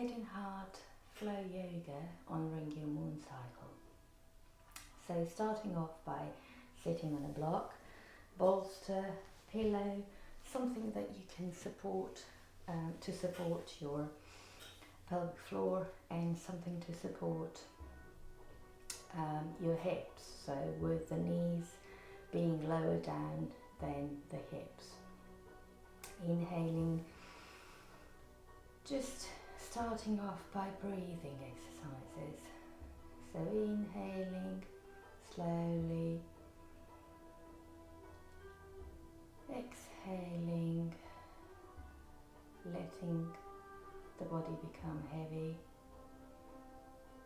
Head and Heart Flow Yoga honouring your moon cycle. So starting off by sitting on a block, bolster, pillow, something that you can support to support your pelvic floor and something to support your hips. So with the knees being lower down than the hips. Inhaling, just starting off by breathing exercises. So inhaling slowly, exhaling, letting the body become heavy,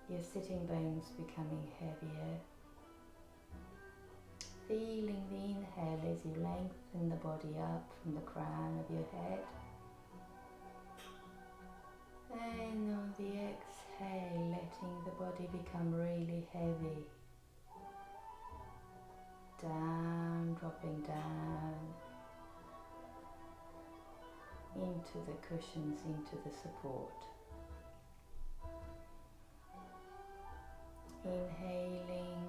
your sitting bones becoming heavier. Feeling the inhale as you lengthen the body up from the crown of your head. And on the exhale, letting the body become really heavy. Down, dropping down into the cushions, into the support. Inhaling,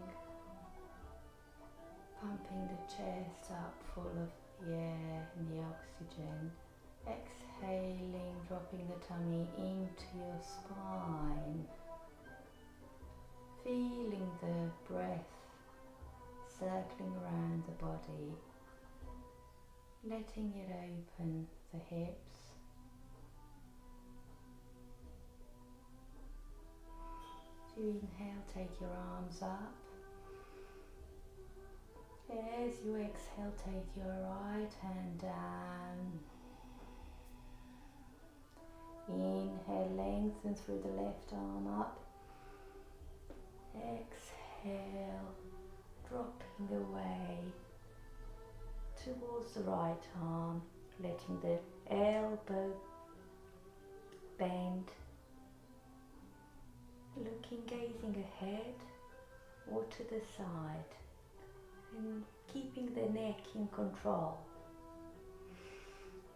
pumping the chest up full of the air and the oxygen. Exhaling, dropping the tummy into your spine. Feeling the breath circling around the body. Letting it open the hips. As you inhale, take your arms up. As you exhale, take your right hand down. Inhale, lengthen through the left arm up. Exhale, dropping away towards the right arm, letting the elbow bend. Looking, gazing ahead or to the side, and keeping the neck in control.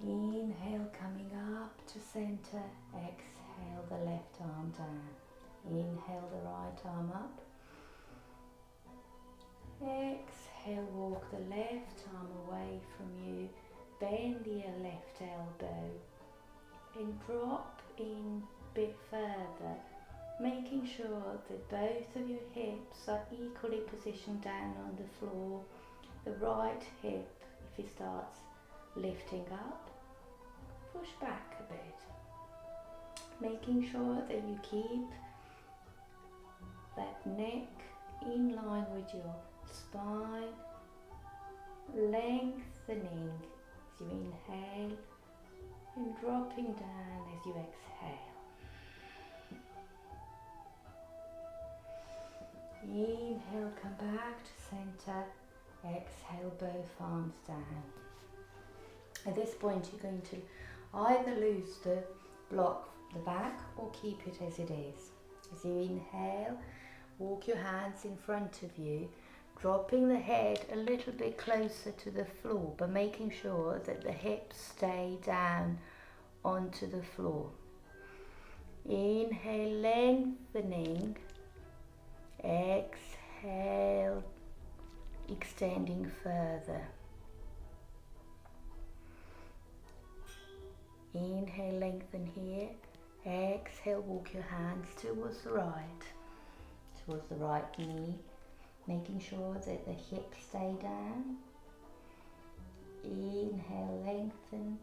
Inhale, coming up to center. Exhale, the left arm down. Inhale, the right arm up. Exhale, walk the left arm away from you. Bend the left elbow and drop in a bit further, making sure that both of your hips are equally positioned down on the floor. The right hip, if it starts lifting up, push back a bit, making sure that you keep that neck in line with your spine, lengthening as you inhale and dropping down as you exhale. Inhale, come back to center. Exhale, both arms down. At this point, you're going to either lose the block, the back, or keep it as it is. As you inhale, walk your hands in front of you, dropping the head a little bit closer to the floor, but making sure that the hips stay down onto the floor. Inhale, lengthening. Exhale, extending further. Inhale, lengthen here. Exhale, walk your hands towards the right knee, making sure that the hips stay down. Inhale, lengthen.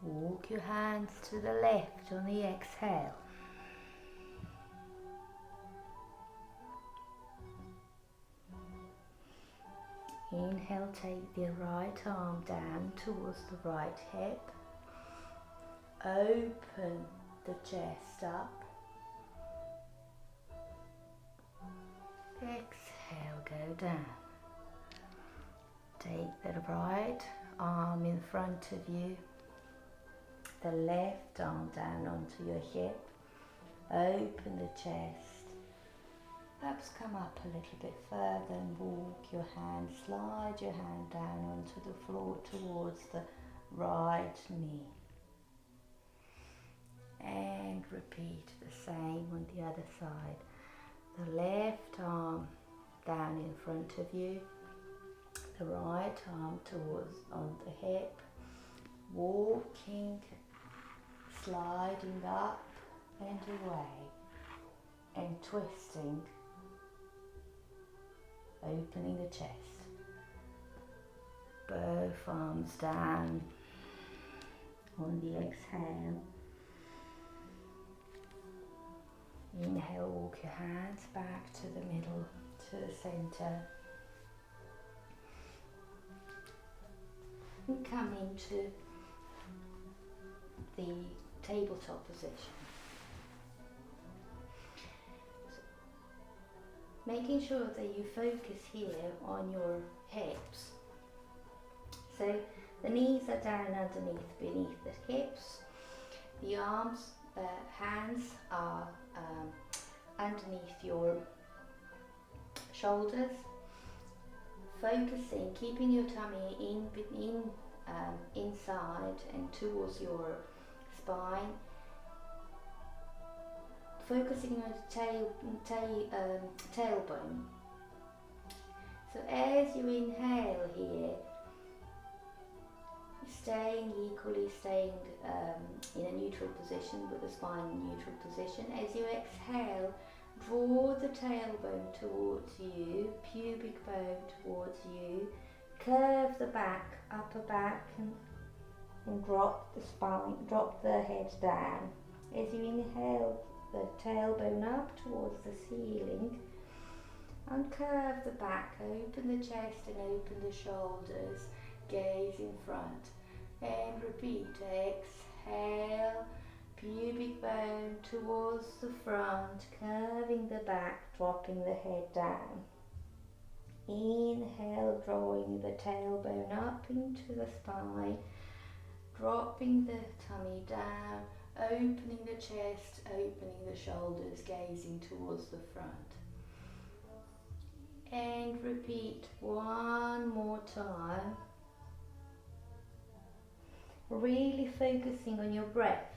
Walk your hands to the left on the exhale. Inhale, take the right arm down towards the right hip. Open the chest up. Exhale, go down. Take the right arm in front of you. The left arm down onto your hip. Open the chest. Perhaps come up a little bit further and walk your hand, slide your hand down onto the floor towards the right knee. the same on the other side. The left arm down in front of you, the right arm towards on the hip, walking, sliding up and away and twisting, opening the chest. Both arms down on the exhale. Inhale, walk your hands back to the middle, to the center. And come into the tabletop position. Making sure that you focus here on your hips. So the knees are down beneath the hips. The arms, hands are underneath your shoulders. Focusing, keeping your tummy inside and towards your spine. Focusing on the tailbone. So as you inhale here, staying in a neutral position with the spine in neutral position. As you exhale, draw the tailbone towards you, pubic bone towards you, curve the back, upper back, and drop the spine, drop the head down. As you inhale, the tailbone up towards the ceiling, and curve the back, open the chest and open the shoulders, gaze in front. And repeat, exhale, pubic bone towards the front, curving the back, dropping the head down. Inhale, drawing the tailbone up into the spine, dropping the tummy down, opening the chest, opening the shoulders, gazing towards the front. And repeat one more time. Really focusing on your breath.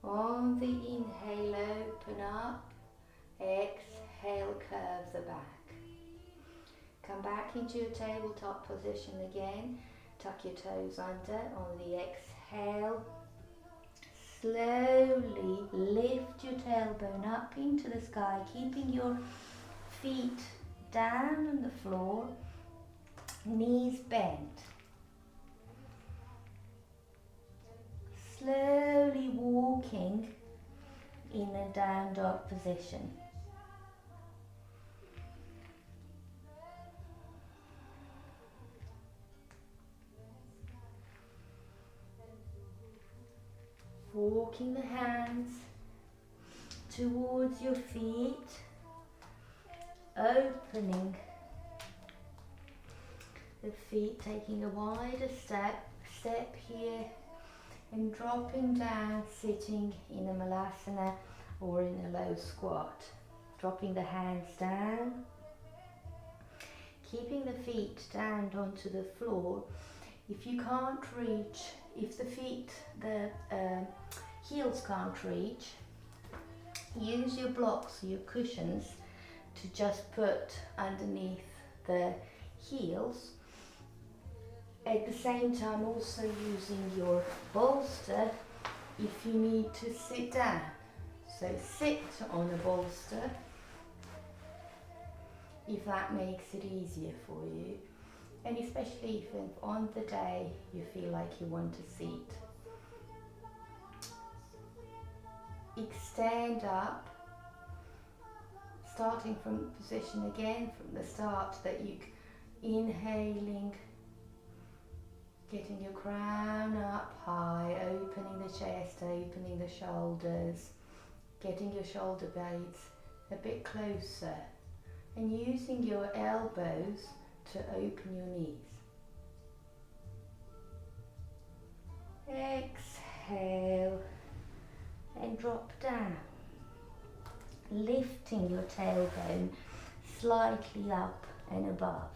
On the inhale, open up. Exhale, curve the back. Come back into your tabletop position again. Tuck your toes under. On the exhale, slowly lift your tailbone up into the sky, keeping your feet down on the floor, knees bent. Slowly walking in a down dog position. Walking the hands towards your feet, opening the feet, taking a wider step here, and dropping down, sitting in a malasana or in a low squat. Dropping the hands down, keeping the feet down onto the floor. If you can't reach, if the heels can't reach, use your blocks, your cushions, to just put underneath the heels. At the same time, also using your bolster if you need to sit down. So sit on a bolster if that makes it easier for you, and especially if on the day you feel like you want a seat. Extend up, starting from position again from the start, that you inhaling, getting your crown up high, opening the chest, opening the shoulders, getting your shoulder blades a bit closer, and using your elbows to open your knees. Exhale and drop down, lifting your tailbone slightly up and above.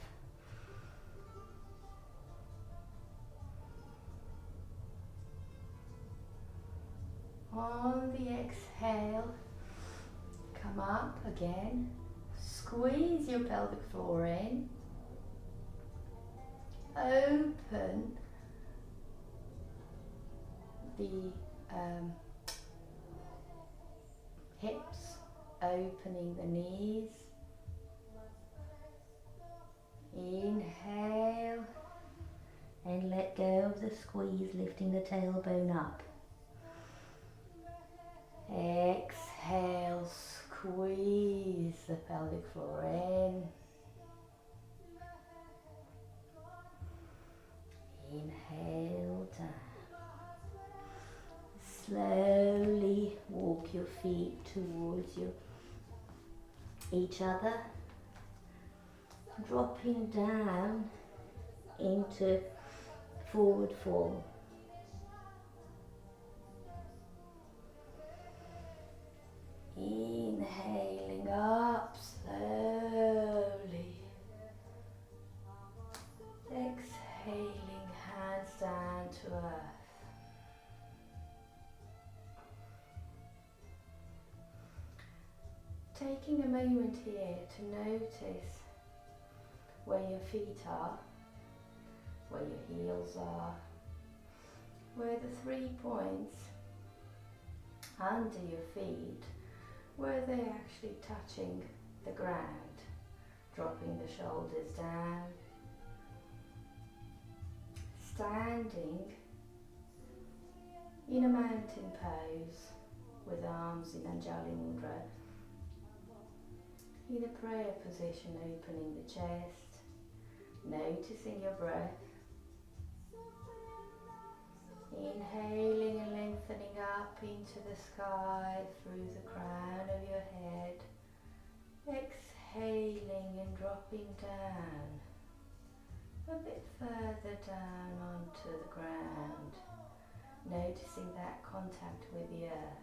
On the exhale, come up again. Squeeze your pelvic floor in. Open the hips, opening the knees. Inhale and let go of the squeeze, lifting the tailbone up. Exhale, squeeze the pelvic floor in. Inhale down. Slowly walk your feet towards each other, dropping down into forward fold. Inhaling up slowly. Exhaling, hands down to earth. Taking a moment here to notice where your feet are, where your heels are, where the 3 points under your feet, where they're actually touching the ground, dropping the shoulders down, standing in a mountain pose with arms in Anjali Mudra, in a prayer position, opening the chest, noticing your breath, inhaling and lengthening up into the sky through the crown of your head, exhaling and dropping down, a bit further down onto the ground, noticing that contact with the earth.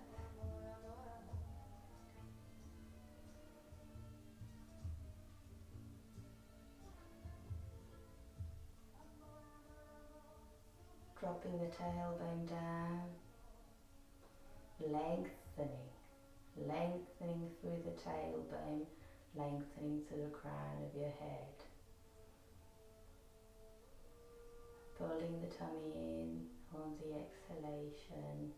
Dropping the tailbone down, lengthening through the tailbone, lengthening to the crown of your head. Pulling the tummy in on the exhalation,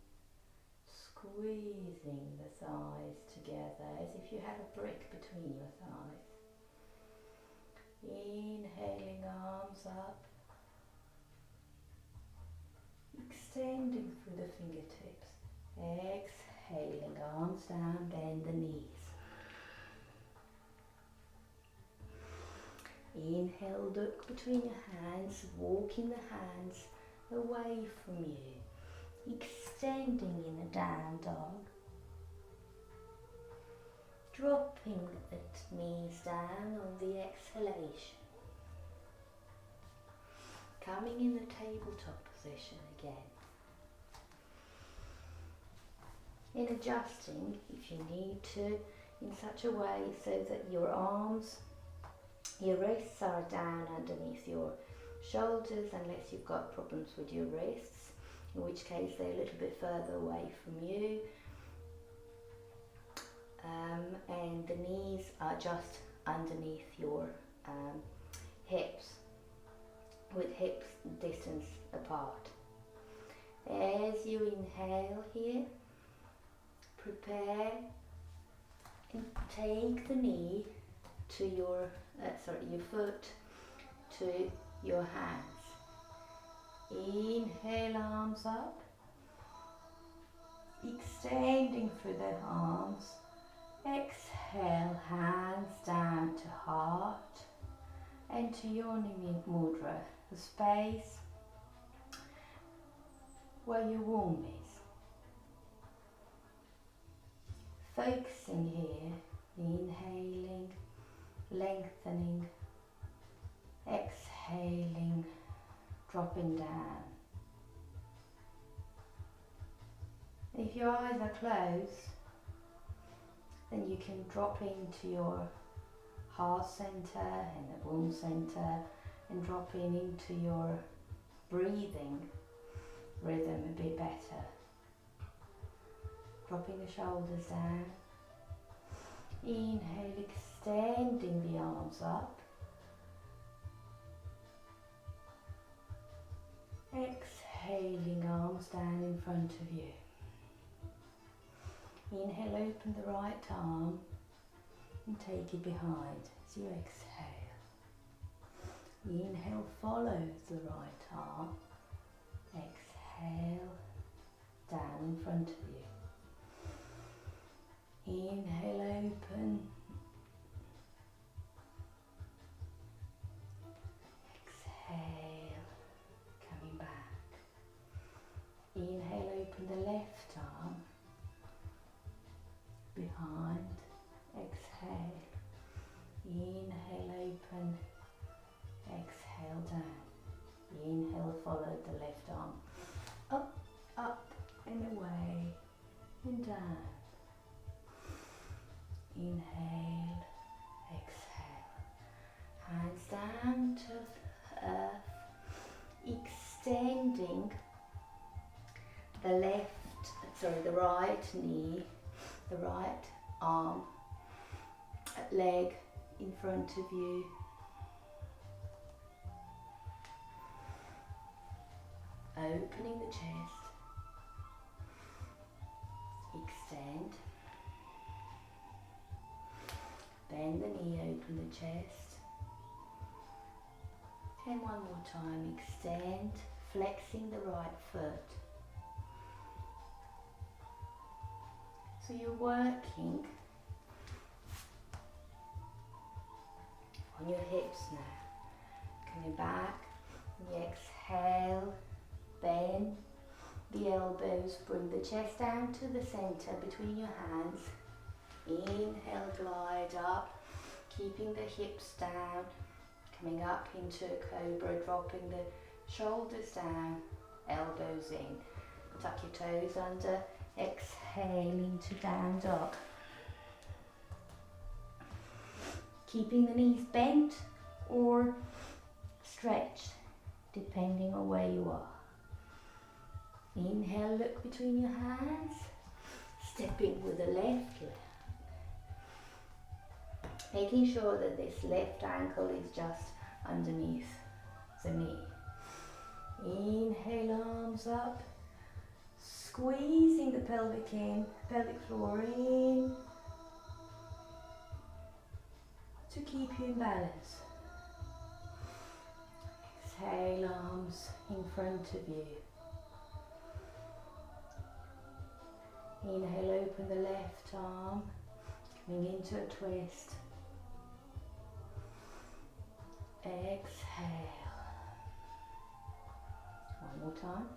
squeezing the thighs together as if you have a brick between your thighs. Inhaling, arms up. Extending through the fingertips. Exhaling, arms down, bend the knees. Inhale, look between your hands, walking the hands away from you. Extending in a down dog. Dropping the knees down on the exhalation. Coming in the tabletop position again. In adjusting, if you need to, in such a way so that your arms, your wrists are down underneath your shoulders, unless you've got problems with your wrists, in which case they're a little bit further away from you. And the knees are just underneath your hips, with hips distance apart. As you inhale here, prepare and take the knee to your foot to your hands. Inhale, arms up, extending through the arms. Exhale, hands down to heart and to Yoni Mudra, the space where your womb is. Focusing here, inhaling, lengthening, exhaling, dropping down. If your eyes are closed, then you can drop into your heart center and the womb center and drop into your breathing rhythm a bit better. dropping the shoulders down. Inhale, extending the arms up. Exhaling, arms down in front of you. Inhale, open the right arm and take it behind as you exhale. Inhale, follow the right arm. Exhale, down in front of you. Inhale, open. Exhale, coming back. Inhale, open the left arm. Behind. Exhale. Inhale, open. Exhale, down. Inhale, follow the left arm. Up, up, and away, and down. Inhale, exhale. Hands down to earth, extending the right knee, the right arm, leg in front of you. Opening the chest, extend, bend the knee, open the chest, and one more time, extend, flexing the right foot. So you're working on your hips now, coming back, and you exhale. Bend the elbows, bring the chest down to the center between your hands. Inhale, glide up, keeping the hips down, coming up into a cobra, dropping the shoulders down, elbows in. Tuck your toes under, exhaling to down dog. Keeping the knees bent or stretched, depending on where you are. Inhale, look between your hands, stepping with the left leg. Making sure that this left ankle is just underneath the knee. Inhale, arms up, squeezing the pelvic floor in to keep you in balance. Exhale, arms in front of you. Inhale, open the left arm, coming into a twist. Exhale. One more time.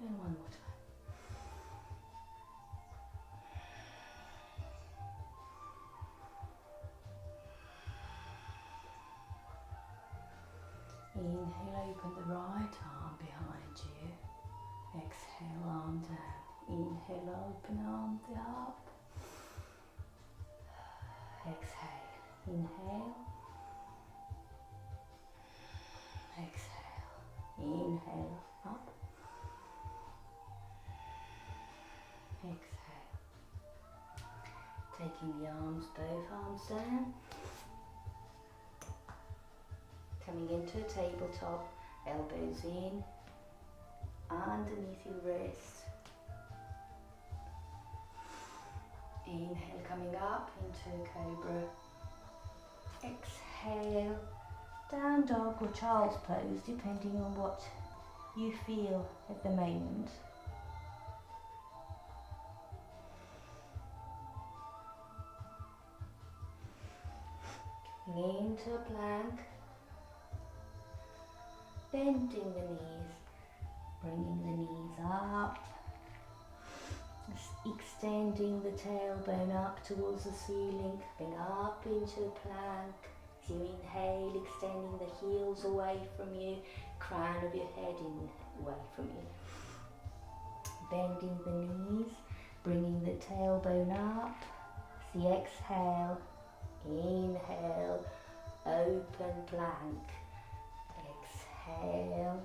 And one more time. Inhale, open the right arm behind you. Exhale, arm down. Inhale, open arm up. Exhale. Inhale. Exhale. Inhale, up. Exhale. Taking the arms, both arms down. Coming into a tabletop, elbows in, underneath your wrist. Inhale, coming up into a cobra. Exhale, down dog or child's pose, depending on what you feel at the moment. Coming into a plank. Bending the knees, bringing the knees up, extending the tailbone up towards the ceiling, coming up into a plank. As you inhale, extending the heels away from you, crown of your head away from you. Bending the knees, bringing the tailbone up. As you exhale, inhale, open plank. Exhale,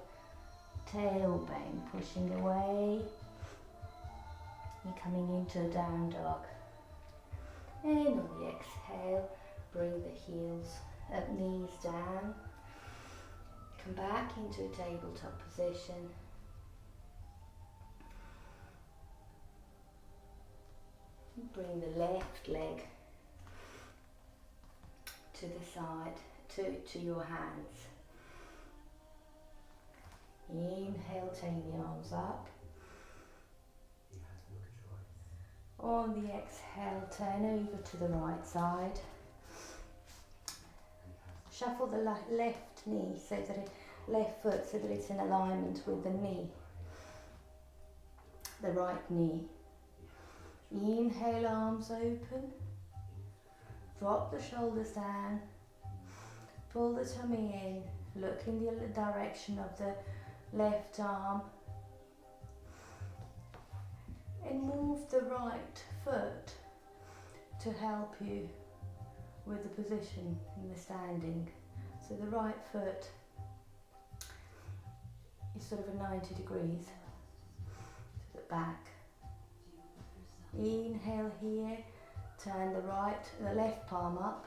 tailbone pushing away. You're coming into a down dog. And on the exhale, bring the heels up, knees down. Come back into a tabletop position. Bring the left leg to the side, to your hands. Inhale, take the arms up. On the exhale, turn over to the right side. Shuffle the left knee so that left foot so that it's in alignment with the knee, the right knee. Inhale, arms open. Drop the shoulders down. Pull the tummy in. Look in the direction of the left arm. And move the right foot to help you with the position in the standing. So the right foot is sort of a 90 degrees to the back. Inhale here, turn the left palm up.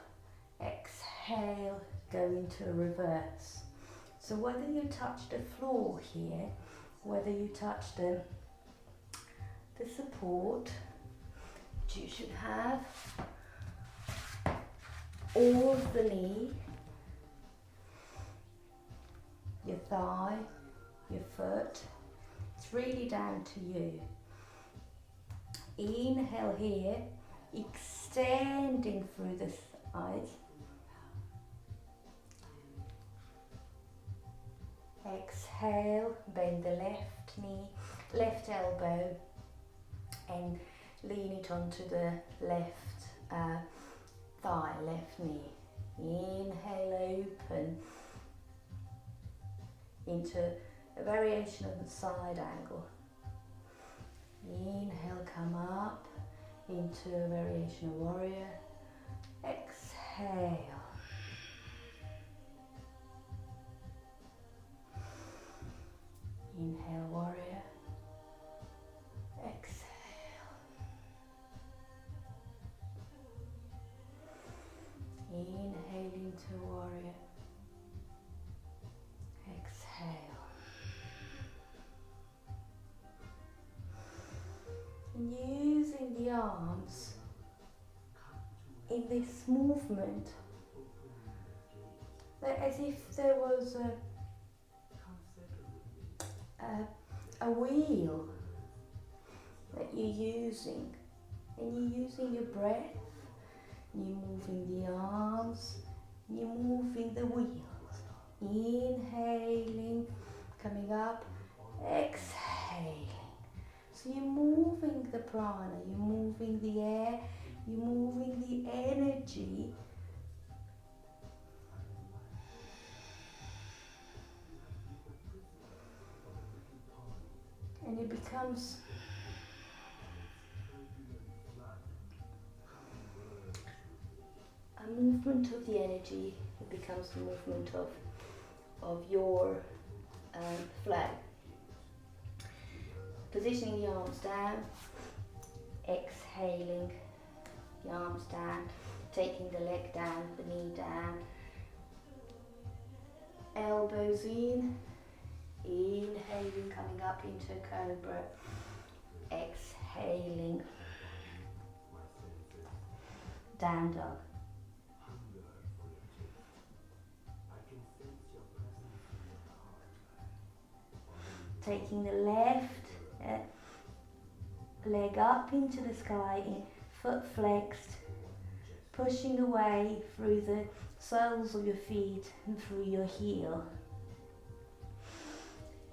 Exhale, go into a reverse. So whether you touch the floor here, whether you touch the support that you should have, or the knee, your thigh, your foot, it's really down to you. Inhale here, extending through the thighs. Exhale, bend the left knee, left elbow, and lean it onto the left thigh, left knee. Inhale, open into a variation of the side angle. Inhale, come up into a variation of warrior. Exhale. Inhale, warrior. Exhale. Inhale into warrior. Exhale. And using the arms in this movement, as if there was a wheel that you're using, and you're using your breath, and you're moving the arms, and you're moving the wheels. Inhaling, coming up, exhaling. So you're moving the prana, you're moving the air, you're moving the energy. And it becomes a movement of the energy, it becomes the movement of your flow. Positioning the arms down, exhaling, the arms down, taking the leg down, the knee down, elbows in, inhaling, coming up into cobra, exhaling, down dog. Taking the left leg up into the sky, foot flexed, pushing away through the soles of your feet and through your heel.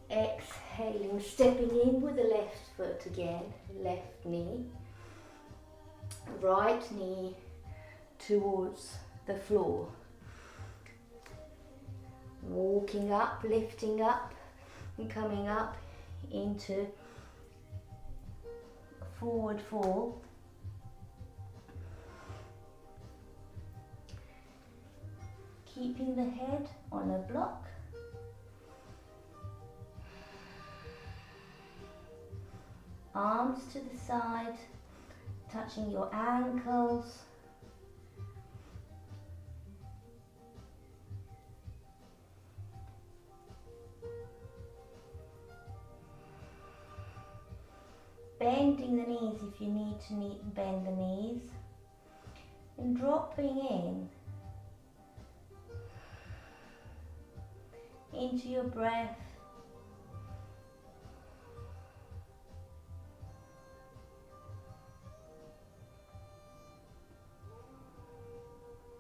Exhaling, stepping in with the left foot again, left knee, right knee towards the floor. Walking up, lifting up, and coming up into forward fold. keeping the head on a block. Arms to the side, touching your ankles. Bending the knees if you need to bend the knees. And dropping into your breath.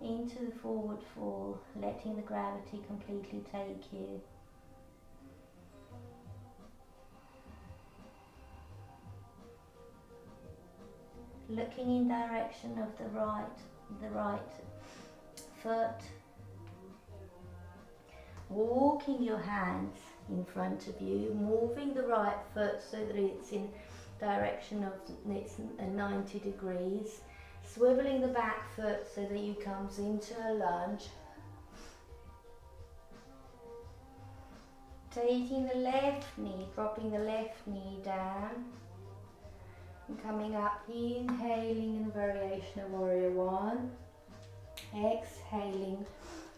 Into the forward fold, letting the gravity completely take you. Looking in direction of the right foot. Walking your hands in front of you, moving the right foot so that it's in direction of it's 90 degrees. Swiveling the back foot so that you comes into a lunge. Taking the left knee, dropping the left knee down. And coming up, inhaling in variation of warrior one. Exhaling,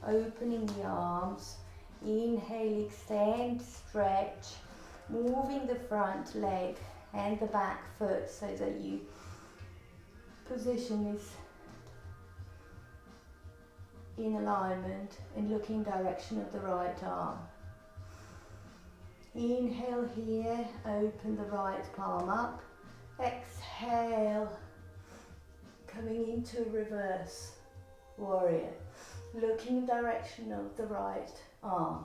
opening the arms. Inhale, extend, stretch. Moving the front leg and the back foot so that you position is in alignment and looking direction of the right arm. Inhale here, open the right palm up. Exhale, coming into reverse warrior, looking direction of the right arm.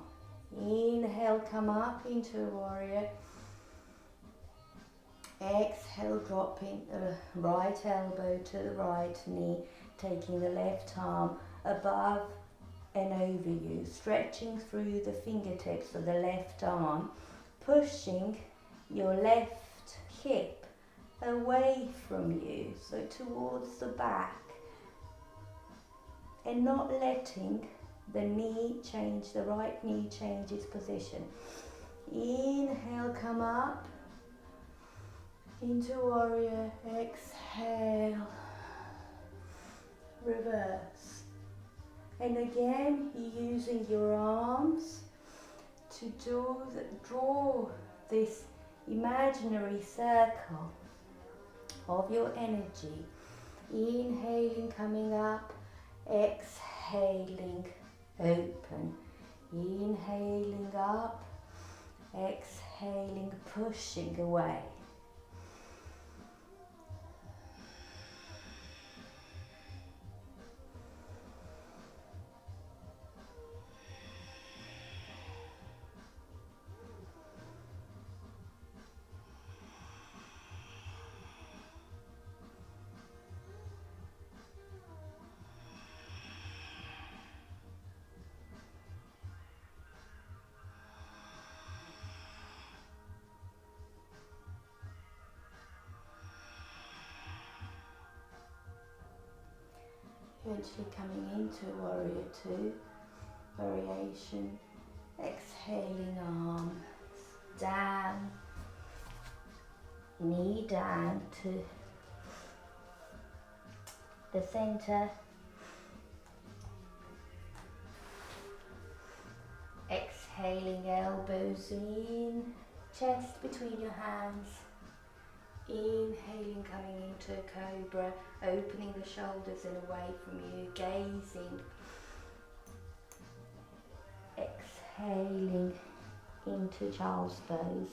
Inhale, come up into a warrior. Exhale, dropping the right elbow to the right knee, taking the left arm above and over you, stretching through the fingertips of the left arm, pushing your left hip away from you, so towards the back, and not letting the knee change, the right knee change its position. Inhale, come up into warrior, exhale, reverse. And again, you're using your arms to draw this imaginary circle of your energy. Inhaling, coming up, exhaling, open. Inhaling up, exhaling, pushing away. Eventually coming into warrior two, variation, exhaling arms down, knee down to the center, exhaling elbows in, chest between your hands. Inhaling, coming into a cobra, opening the shoulders and away from you, gazing. Exhaling into child's pose.